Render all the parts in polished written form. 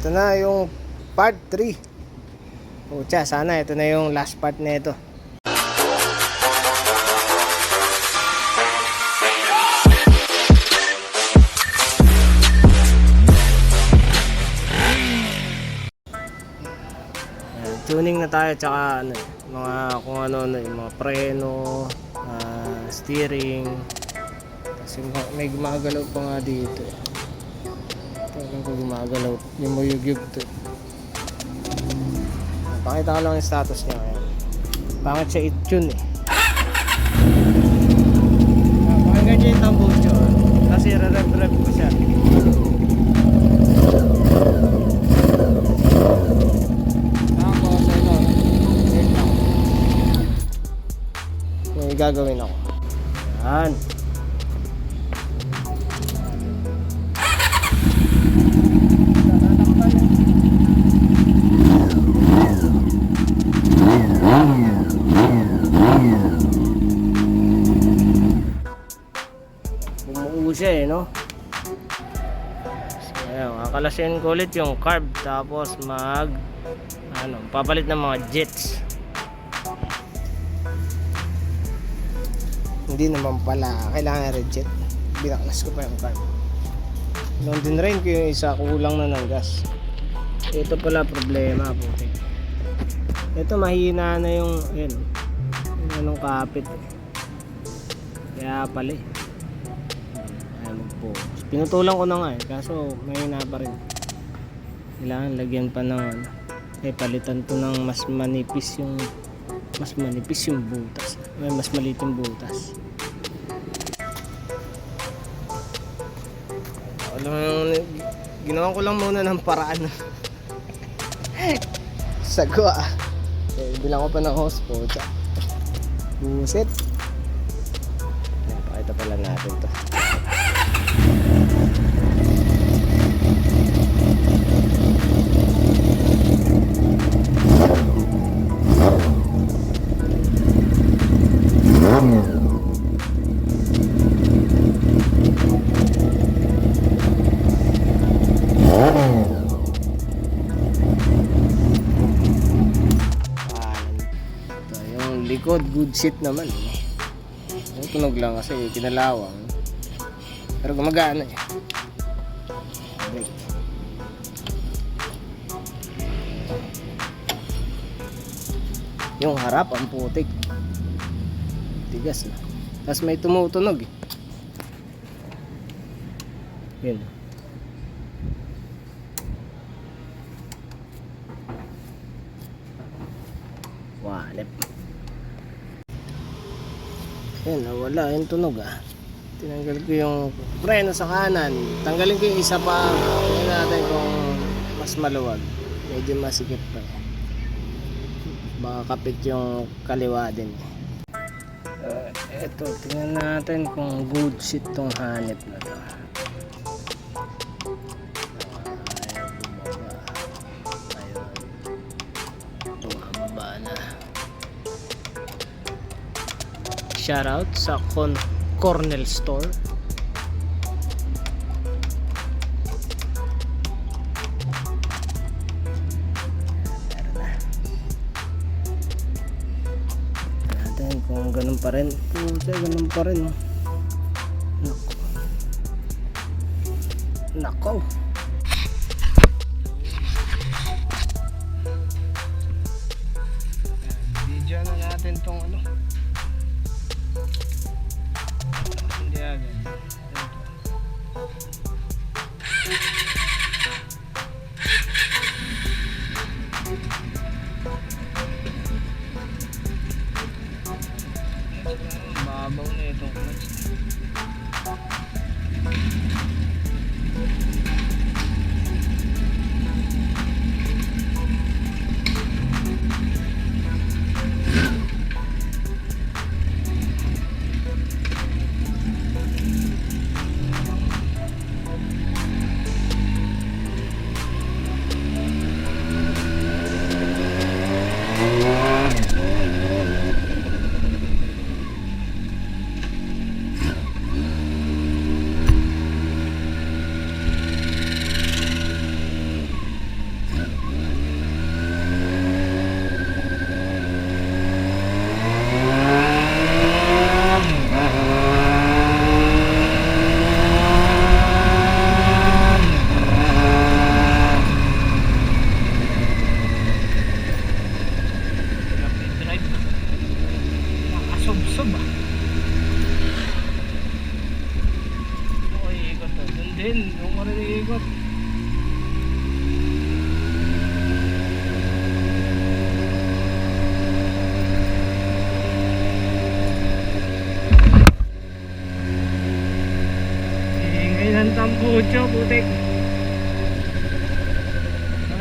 ito na yung part 3. Pucha, sana ito na yung last part na ito. Tuning na tayo, tsaka ano, mga kung ano, yung mga preno, steering. Kasi may gumagalaw pa nga dito. Ito ko gumagalaw, yung mayugyug to. Pakita ko lang yung status niya ngayon. Bakit siya i-tune eh. Pakinggan niya yung tambucho. Kasi re-rev ko siya. May gagawin ako. Yan. Bumuo siya eh, no? So, ayan, kakalasin ko ulit yung carb. Tapos papalit ng mga jets. Hindi naman pala kailangan reject. Binaklas ko pa yung carb. Noon din rin ko yung isa, kulang na ng gas. Ito pala problema, puti. Ito mahina na yung anong kapit. Kaya pala ayan po. Pinutulan ko na nga kaso mahina pa rin. Kailangan lagyan pa ng palitan to ng mas manipis yung butas. Mas maliit yung butas. Ginawan ko lang muna ng paraan. Sagwa. Bilang ko pa ng hose po. Buset. Pakita pala natin to. Likod, good seat naman eh. Yung tunog lang kasi kinalawang. Pero gumagana eh. Brake. Yung harap ang putik. Tigas na. Tapos may tumutunog eh. Yun. Walip. Yan, nawala yung tunog ah. Tinanggal ko yung preno sa kanan. Tanggalin ko yung isa pa. Tingnan natin kung mas maluwag. Medyo masikip pa. Baka kapit yung kaliwa din. Eto, tingnan natin kung good seat tong hanip na to. Bumaba na. Shoutout sa Cornell Store. Natin kung ganun pa rin. Ganun pa rin. Nako. Video na natin tong babaw na itong clutch.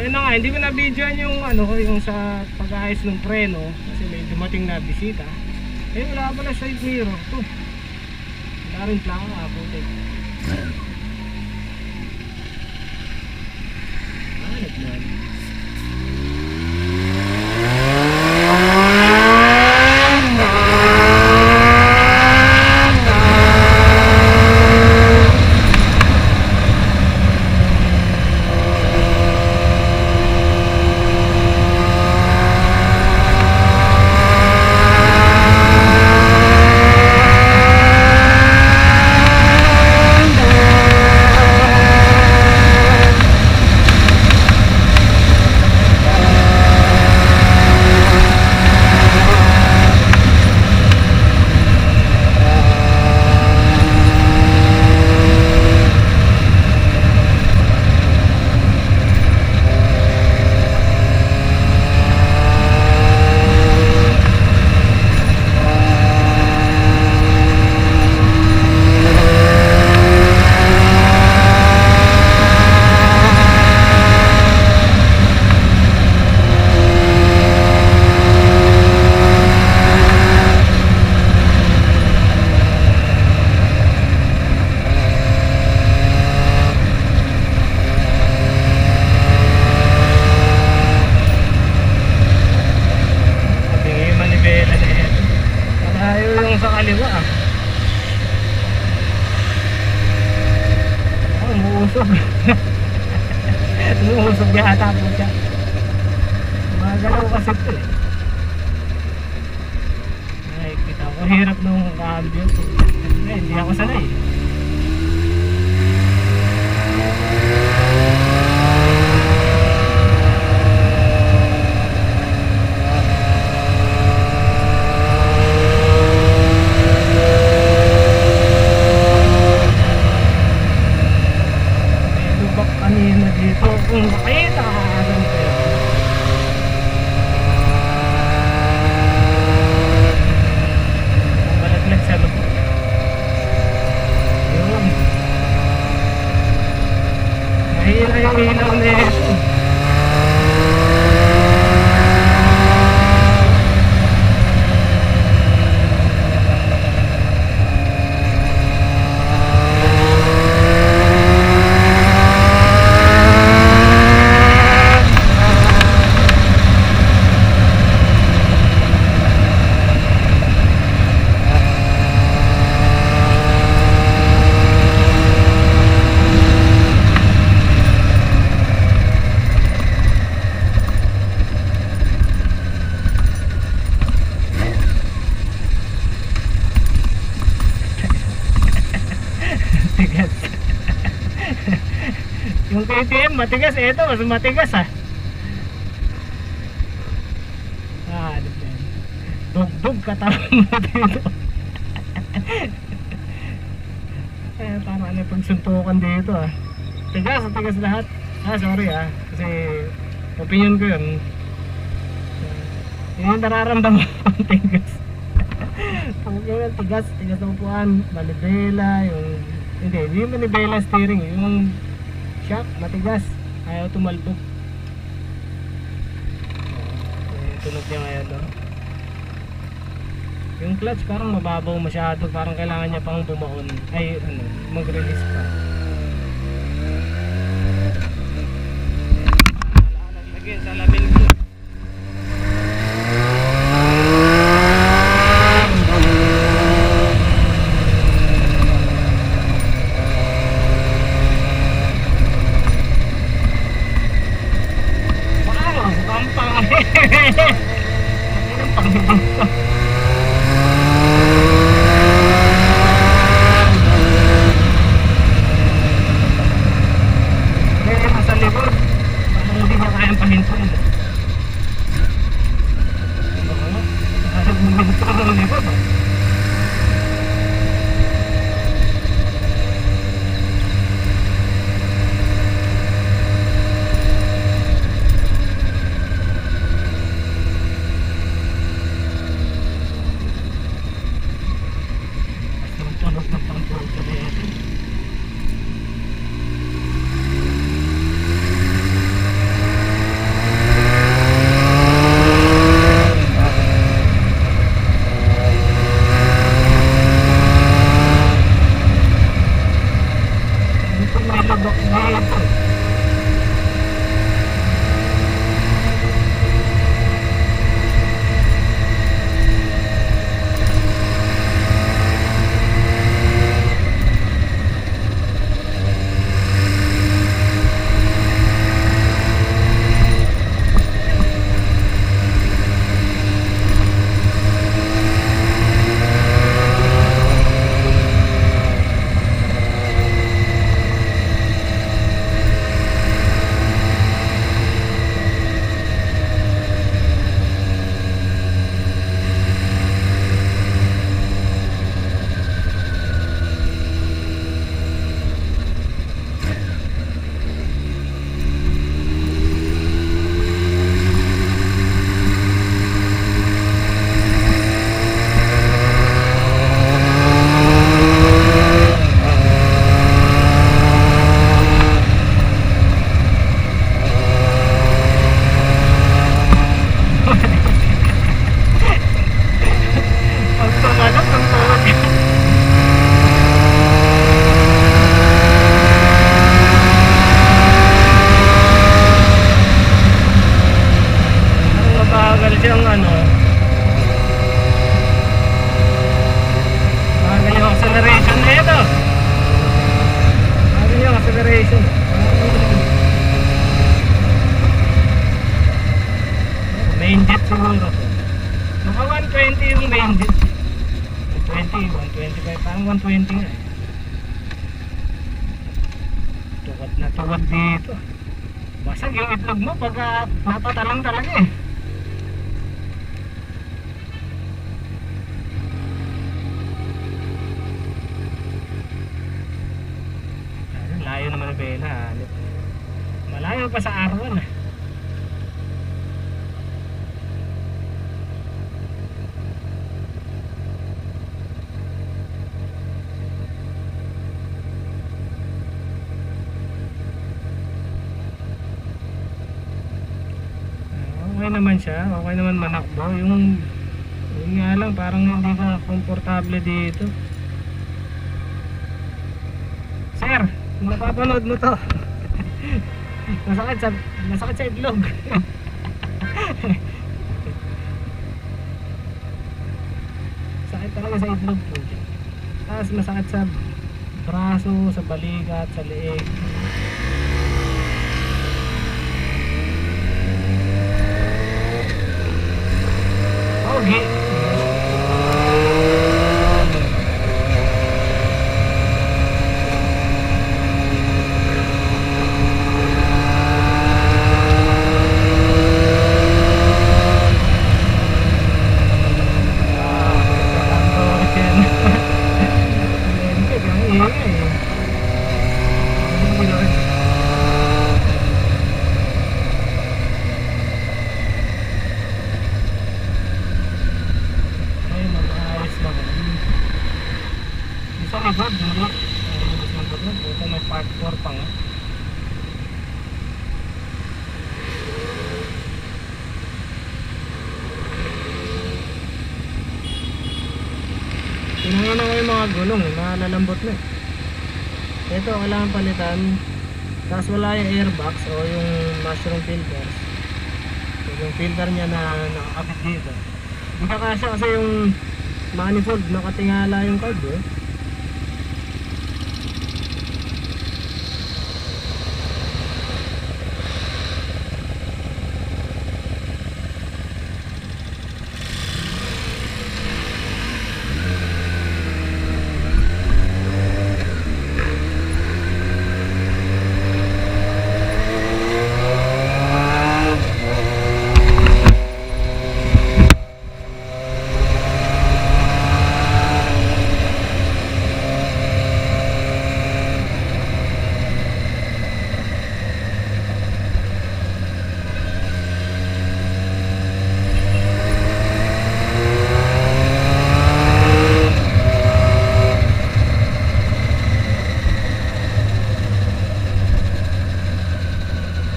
Ayun na nga, hindi ko na videoan yung ano, yung sa pag-aayos ng preno kasi may dumating na bisita. Eh wala pala side mirror to. Wala rin plaka, putik. Nagnan. Umuusog yata po siya. Magalaw kasi ito eh. Ay, kita ko hirap nung cambio. Eh, hindi ako sanay. Kung makita ka agad kayo. Malaglag sa loob. Yun. Mahila yung ilaw na ito. Yung KTM matigas, ito mas matigas ah. Depende. Dug-dug katawan mo dito. Parang ano yung pagsuntukan dito ah. Tigas lahat. Sorry kasi opinion ko yun. Yun yung nararamdaman ko. Tigas na upuan, manibela, hindi yung manibela steering, yung shock, matigas, ayaw tumalbog. Tunog niya ngayon, no? Yung clutch parang mababaw masyado, parang kailangan niya pang bumaon, mag-release pa. Naglagay sa lamin ko. 120 nga eh. Tuwad na tuwad dito. Basag yung itlog mo pagka natatalang talaga eh. Layo naman ang Bella. Malayo pa sa Arwan eh. Okay naman siya, okay naman manakbo. Yung nga lang parang hindi ka komportable dito. Sir, kung napapanood mo to, masakit sa itlog. Sakit talaga sa itlog po. Tapos masakit sa braso, sa balikat, sa leeg. Okay. Sa likod, hindi. Ito may part 4 pa nga. Tinangan ko yung mga gulong, malalambot na. Ito, kailangan palitan. Tapos wala yung airbox o yung mushroom filters. So, yung filter niya na nakakabit dito. Hindi ka kasya kasi yung manifold, nakatingala yung card eh.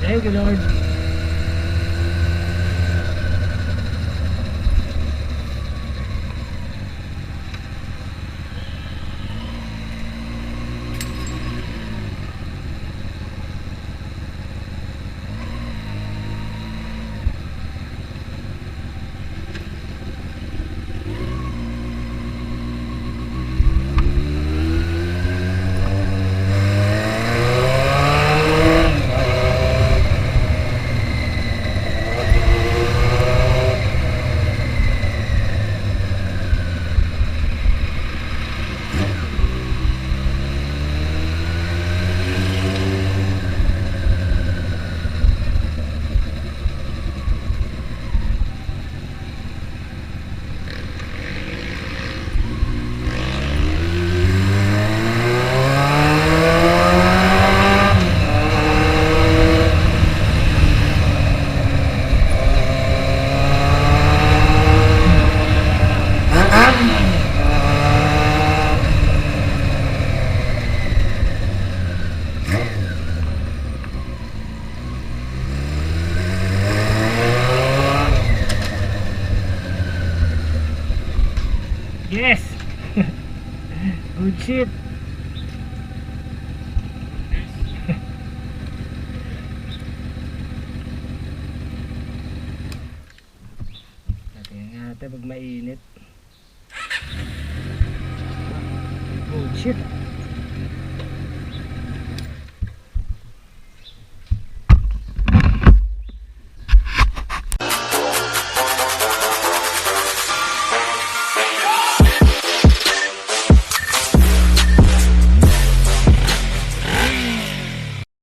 Thank you, Lord. Yes! Good shit! Tingnan natin pag mainit. Good shit!